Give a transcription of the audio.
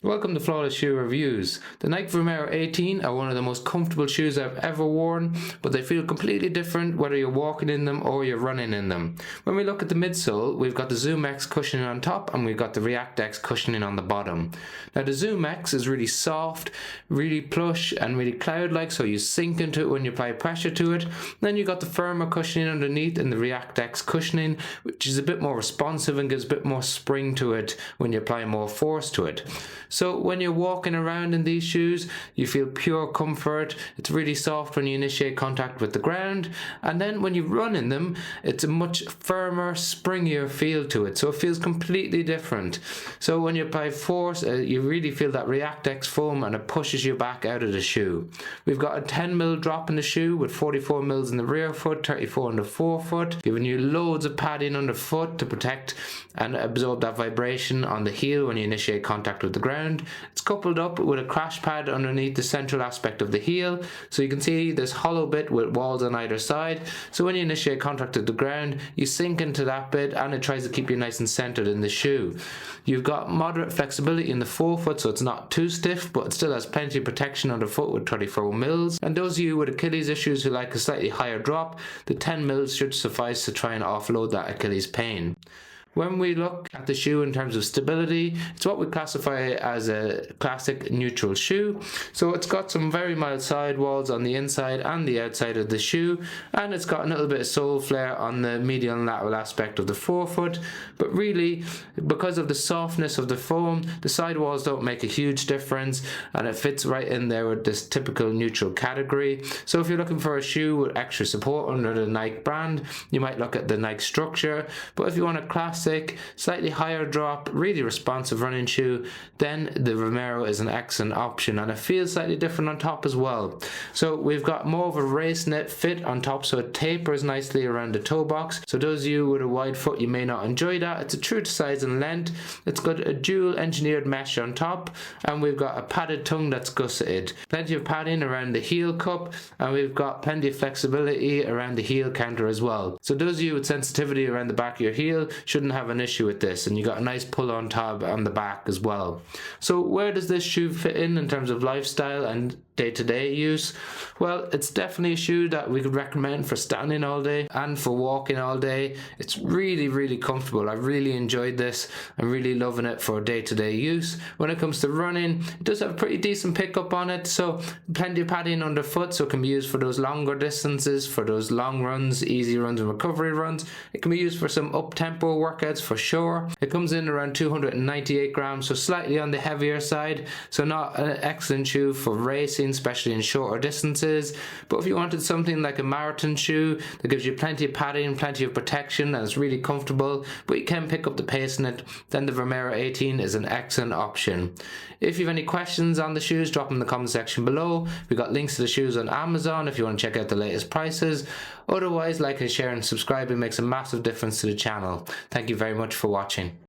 Welcome to Flawless Shoe Reviews. The Nike Vomero 18 are one of the most comfortable shoes I've ever worn, but they feel completely different whether you're walking in them or you're running in them. When we look at the midsole, we've got the ZoomX cushioning on top and we've got the ReactX cushioning on the bottom. Now the ZoomX is really soft, really plush and really cloud-like, so you sink into it when you apply pressure to it. Then you've got the firmer cushioning underneath and the ReactX cushioning, which is a bit more responsive and gives a bit more spring to it when you apply more force to it. So when you're walking around in these shoes, you feel pure comfort. It's really soft when you initiate contact with the ground, and then when you run in them, it's a much firmer, springier feel to it. So it feels completely different. So when you apply force, you really feel that ReactX foam and it pushes you back out of the shoe. We've got a 10mm drop in the shoe with 44mm in the rear foot, 34 in the forefoot, giving you loads of padding underfoot to protect and absorb that vibration on the heel when you initiate contact with the ground. It's coupled up with a crash pad underneath the central aspect of the heel, so you can see this hollow bit with walls on either side, so when you initiate contact with the ground you sink into that bit and it tries to keep you nice and centered in the shoe. You've got moderate flexibility in the forefoot, so it's not too stiff, but it still has plenty of protection underfoot with 34mm, and those of you with Achilles issues who like a slightly higher drop, the 10mm should suffice to try and offload that Achilles pain. When we look at the shoe in terms of stability, it's what we classify as a classic neutral shoe. So it's got some very mild sidewalls on the inside and the outside of the shoe, and it's got a little bit of sole flare on the medial and lateral aspect of the forefoot. But really, because of the softness of the foam, the sidewalls don't make a huge difference, and it fits right in there with this typical neutral category. So if you're looking for a shoe with extra support under the Nike brand, you might look at the Nike Structure. But if you want a classic, slightly higher drop, really responsive running shoe, then the Vomero is an excellent option, and it feels slightly different on top as well. So we've got more of a race knit fit on top, so it tapers nicely around the toe box. So those of you with a wide foot, you may not enjoy that. It's a true to size and length. It's got a dual engineered mesh on top, and we've got a padded tongue that's gusseted. Plenty of padding around the heel cup, and we've got plenty of flexibility around the heel counter as well. So those of you with sensitivity around the back of your heel shouldn't have an issue with this, and you got a nice pull on tab on the back as well. So where does this shoe fit in terms of lifestyle and day-to-day use? Well, it's definitely a shoe that we could recommend for standing all day and for walking all day. It's really comfortable. I really enjoyed this. I'm really loving it for day-to-day use. When it comes to running, it does have a pretty decent pickup on it, so plenty of padding underfoot, so it can be used for those longer distances, for those long runs, easy runs and recovery runs. It can be used for some up-tempo workouts for sure. It comes in around 298 grams, so slightly on the heavier side, so not an excellent shoe for racing, especially in shorter distances. But if you wanted something like a marathon shoe that gives you plenty of padding, plenty of protection, and it's really comfortable, but you can pick up the pace in it, then the Vomero 18 is an excellent option. If you have any questions on the shoes, drop them in the comment section below. We've got links to the shoes on Amazon if you want to check out the latest prices. Otherwise, like and share and subscribe. It makes a massive difference to the channel. Thank you very much for watching.